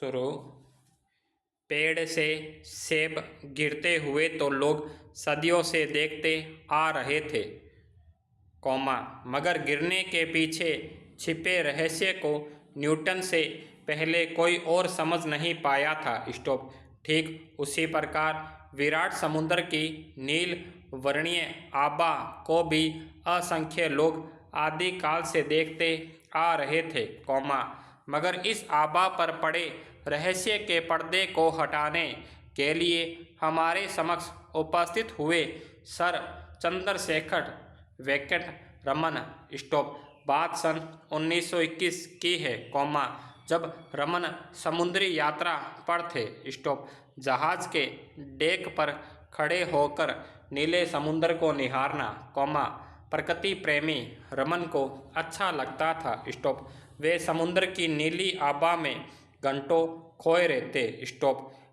शुरू। पेड़ से सेब गिरते हुए तो लोग सदियों से देखते आ रहे थे, मगर गिरने के पीछे छिपे रहस्य को न्यूटन से पहले कोई और समझ नहीं पाया था। ठीक उसी प्रकार विराट समुद्र की नील वर्णीय आभा को भी असंख्य लोग आदिकाल से देखते आ रहे थे, मगर इस आभा पर पड़े रहस्य के पर्दे को हटाने के लिए हमारे समक्ष उपस्थित हुए सर चंद्रशेखर वेंकट रमन। बात सन 1921 की है, जब रमन समुद्री यात्रा पर थे। जहाज के डेक पर खड़े होकर नीले समुद्र को निहारना, प्रकृति प्रेमी रमन को अच्छा लगता था। वे समुद्र की नीली आभा में घंटों खोए रहते।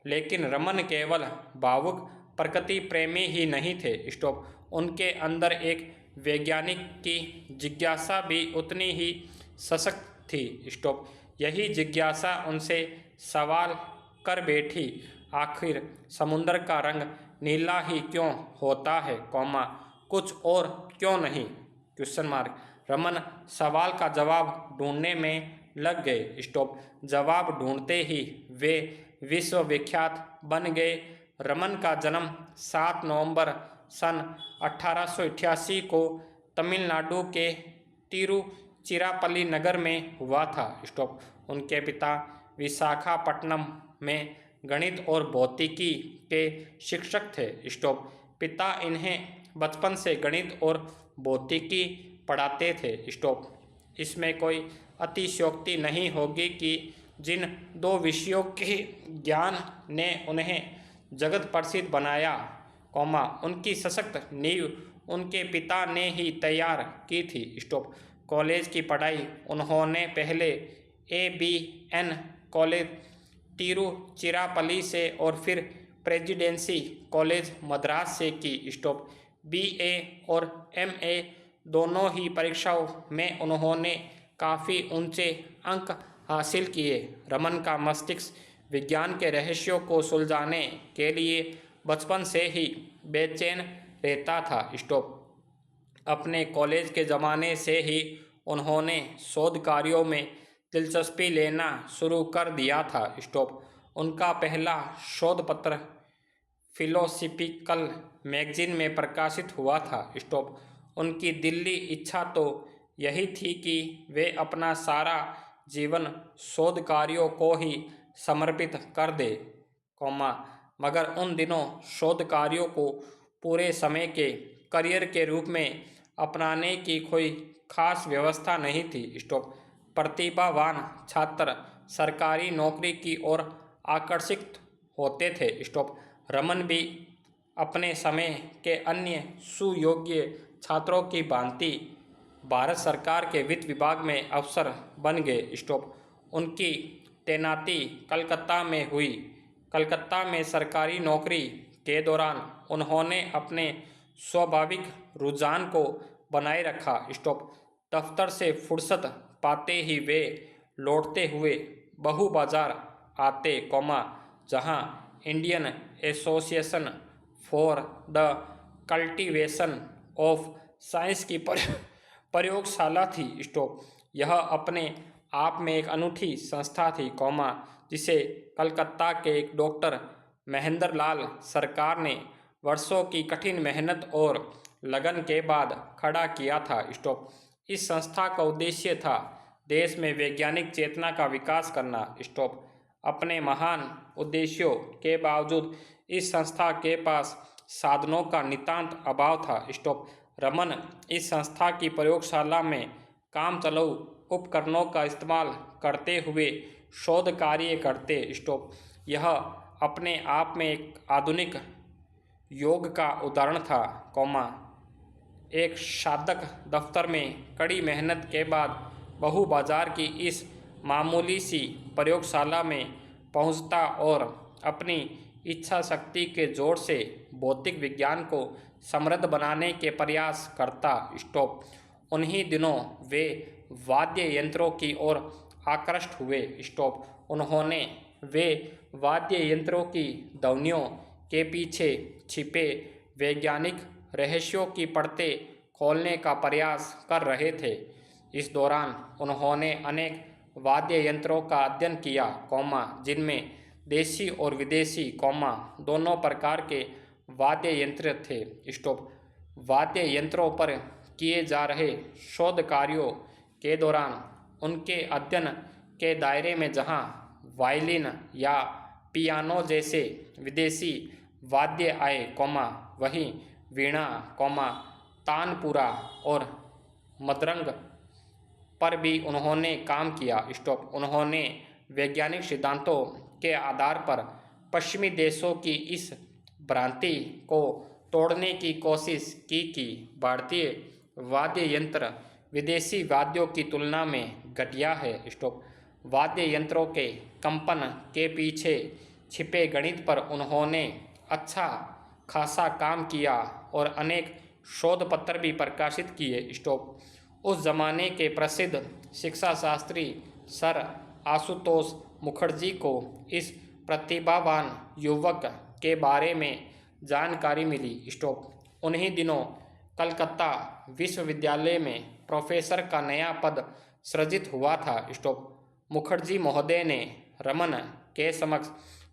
लेकिन रमन केवल भावुक प्रकृति प्रेमी ही नहीं थे। उनके अंदर एक वैज्ञानिक की जिज्ञासा भी उतनी ही सशक्त थी। यही जिज्ञासा उनसे सवाल कर बैठी, आखिर समुद्र का रंग नीला ही क्यों होता है, कुछ और क्यों नहीं? रमन सवाल का जवाब ढूंढने में लग गए। जवाब ढूंढते ही वे विश्वविख्यात बन गए। रमन का जन्म 7 नवंबर सन 1888 को तमिलनाडु के तिरुचिरापल्ली नगर में हुआ था। उनके पिता विशाखापट्टनम में गणित और भौतिकी के शिक्षक थे। पिता इन्हें बचपन से गणित और भौतिकी पढ़ाते थे। इसमें कोई अतिशयोक्ति नहीं होगी कि जिन दो विषयों के ज्ञान ने उन्हें जगत प्रसिद्ध बनाया, उनकी सशक्त नींव उनके पिता ने ही तैयार की थी। कॉलेज की पढ़ाई उन्होंने पहले ABN कॉलेज तिरुचिरापल्ली से और फिर प्रेसिडेंसी कॉलेज मद्रास से की। BA और MA दोनों ही परीक्षाओं में उन्होंने काफ़ी ऊंचे अंक हासिल किए। रमन का मस्तिष्क विज्ञान के रहस्यों को सुलझाने के लिए बचपन से ही बेचैन रहता था। अपने कॉलेज के ज़माने से ही उन्होंने शोध कार्यों में दिलचस्पी लेना शुरू कर दिया था। उनका पहला शोध पत्र फिलोसॉफिकल मैगजीन में प्रकाशित हुआ था। उनकी दिली इच्छा तो यही थी कि वे अपना सारा जीवन शोध कार्यों को ही समर्पित कर दे, मगर उन दिनों शोध कार्यों को पूरे समय के करियर के रूप में अपनाने की कोई खास व्यवस्था नहीं थी। प्रतिभावान छात्र सरकारी नौकरी की ओर आकर्षित होते थे। रमन भी अपने समय के अन्य सुयोग्य छात्रों की भांति भारत सरकार के वित्त विभाग में अफसर बन गए। उनकी तैनाती कलकत्ता में हुई। कलकत्ता में सरकारी नौकरी के दौरान उन्होंने अपने स्वाभाविक रुझान को बनाए रखा। दफ्तर से फुर्सत पाते ही वे लौटते हुए बहू बाजार आते, जहां Indian association for the cultivation of science की प्रयोगशाला थी। यह अपने आप में एक अनूठी संस्था थी, जिसे कलकत्ता के एक डॉक्टर महेंद्र लाल सरकार ने वर्षों की कठिन मेहनत और लगन के बाद खड़ा किया था। इस संस्था का उद्देश्य था देश में वैज्ञानिक चेतना का विकास करना। अपने महान उद्देश्यों के बावजूद इस संस्था के पास साधनों का नितांत अभाव था। रमन इस संस्था की प्रयोगशाला में काम चलाऊ उपकरणों का इस्तेमाल करते हुए शोध कार्य करते। यह अपने आप में एक आधुनिक योग का उदाहरण था, एक साधक दफ्तर में कड़ी मेहनत के बाद बहू बाजार की इस मामूली सी प्रयोगशाला में पहुंचता और अपनी इच्छा शक्ति के जोर से भौतिक विज्ञान को समृद्ध बनाने के प्रयास करता। उन्हीं दिनों वे वाद्य यंत्रों की ओर आकृष्ट हुए। उन्होंने वे वाद्य यंत्रों की ध्वनियों के पीछे छिपे वैज्ञानिक रहस्यों की परतें खोलने का प्रयास कर रहे थे। इस दौरान उन्होंने अनेक वाद्य यंत्रों का अध्ययन किया, जिनमें देसी और विदेशी, दोनों प्रकार के वाद्य यंत्र थे। वाद्य यंत्रों पर किए जा रहे शोध कार्यों के दौरान उनके अध्ययन के दायरे में जहां वायलिन या पियानो जैसे विदेशी वाद्य आए, वहीं वीणा, तानपुरा और मृदंग पर भी उन्होंने काम किया। उन्होंने वैज्ञानिक सिद्धांतों के आधार पर पश्चिमी देशों की इस भ्रांति को तोड़ने की कोशिश की कि भारतीय वाद्य यंत्र विदेशी वाद्यों की तुलना में घटिया है। वाद्य यंत्रों के कंपन के पीछे छिपे गणित पर उन्होंने अच्छा खासा काम किया और अनेक शोध पत्र भी प्रकाशित किए। उस जमाने के प्रसिद्ध शिक्षा शास्त्री सर आशुतोष मुखर्जी को इस प्रतिभावान युवक के बारे में जानकारी मिली। उन्हीं दिनों कलकत्ता विश्वविद्यालय में प्रोफेसर का नया पद सृजित हुआ था। मुखर्जी महोदय ने रमन के समक्ष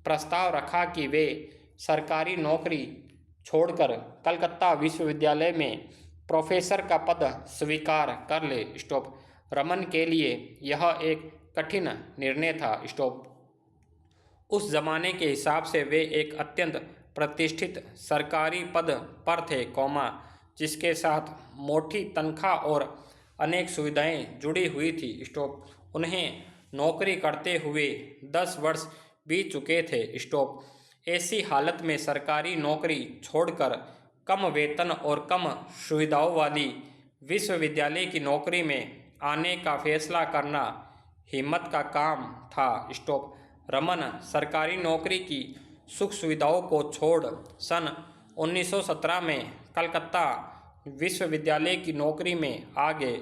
प्रस्ताव रखा कि वे सरकारी नौकरी छोड़कर कलकत्ता विश्वविद्यालय में प्रोफेसर का पद स्वीकार कर ले। रमन के लिए यह एक कठिन निर्णय था। उस जमाने के हिसाब से वे एक अत्यंत प्रतिष्ठित सरकारी पद पर थे, जिसके साथ मोटी तनख्वाह और अनेक सुविधाएं जुड़ी हुई थी। उन्हें नौकरी करते हुए 10 वर्ष बीत चुके थे। ऐसी हालत में सरकारी नौकरी छोड़कर कम वेतन और कम सुविधाओं वाली विश्वविद्यालय की नौकरी में आने का फैसला करना हिम्मत का काम था। रमन सरकारी नौकरी की सुख सुविधाओं को छोड़ सन 1917 में कलकत्ता विश्वविद्यालय की नौकरी में आ गए।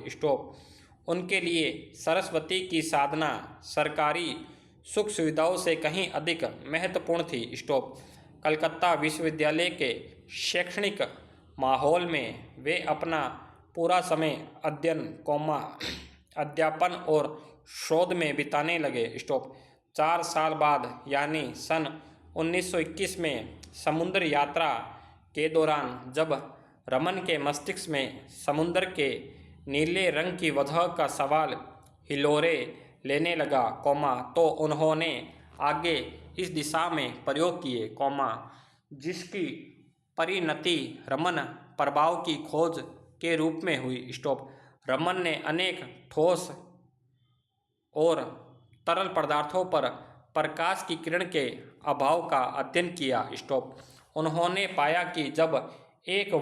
उनके लिए सरस्वती की साधना सरकारी सुख सुविधाओं से कहीं अधिक महत्वपूर्ण थी। कलकत्ता विश्वविद्यालय के शैक्षणिक माहौल में वे अपना पूरा समय अध्ययन, अध्यापन और शोध में बिताने लगे। 4 साल बाद यानी सन 1921 में समुद्र यात्रा के दौरान जब रमन के मस्तिष्क में समुद्र के नीले रंग की वजह का सवाल हिलोरे लेने लगा, तो उन्होंने आगे इस दिशा में प्रयोग किए, जिसकी परिणति रमन प्रभाव की खोज के रूप में हुई। रमन ने अनेक ठोस और तरल पदार्थों पर प्रकाश की किरण के अभाव का अध्ययन किया। उन्होंने पाया कि जब एक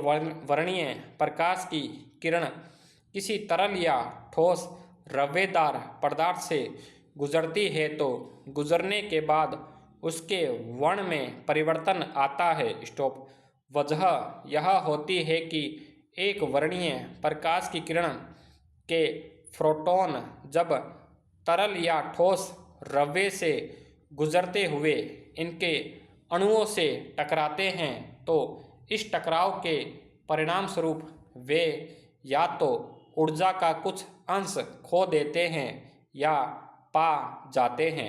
वर्णीय प्रकाश की किरण किसी तरल या ठोस रवेदार पदार्थ से गुजरती है तो गुजरने के बाद उसके वर्ण में परिवर्तन आता है। वजह यह होती है कि एक वर्णीय प्रकाश की किरण के फोटोन जब तरल या ठोस रवे से गुजरते हुए इनके अणुओं से टकराते हैं तो इस टकराव के परिणाम स्वरूप वे या तो ऊर्जा का कुछ अंश खो देते हैं या पा जाते हैं।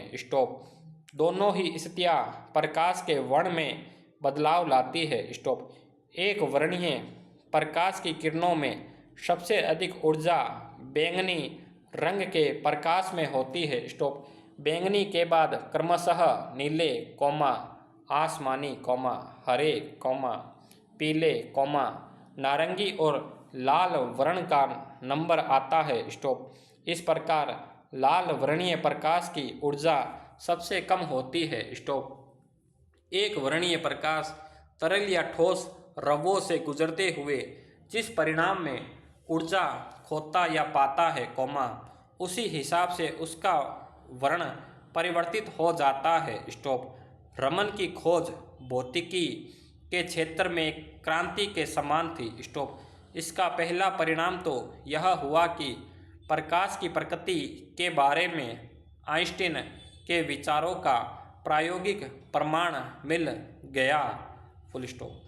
दोनों ही स्थितियाँ प्रकाश के वर्ण में बदलाव लाती है। एक वर्णीय प्रकाश की किरणों में सबसे अधिक ऊर्जा बैंगनी रंग के प्रकाश में होती है। बैंगनी के बाद क्रमशः नीले, आसमानी, हरे, पीले, नारंगी और लाल वर्ण का नंबर आता है। इस प्रकार लाल वर्णीय प्रकाश की ऊर्जा सबसे कम होती है। एक वर्णीय प्रकाश तरल या ठोस रवों से गुजरते हुए जिस परिणाम में ऊर्जा खोता या पाता है, उसी हिसाब से उसका वर्ण परिवर्तित हो जाता है। रमन की खोज भौतिकी के क्षेत्र में क्रांति के समान थी। इसका पहला परिणाम तो यह हुआ कि प्रकाश की प्रकृति के बारे में आइंस्टीन के विचारों का प्रायोगिक प्रमाण मिल गया। Full stop.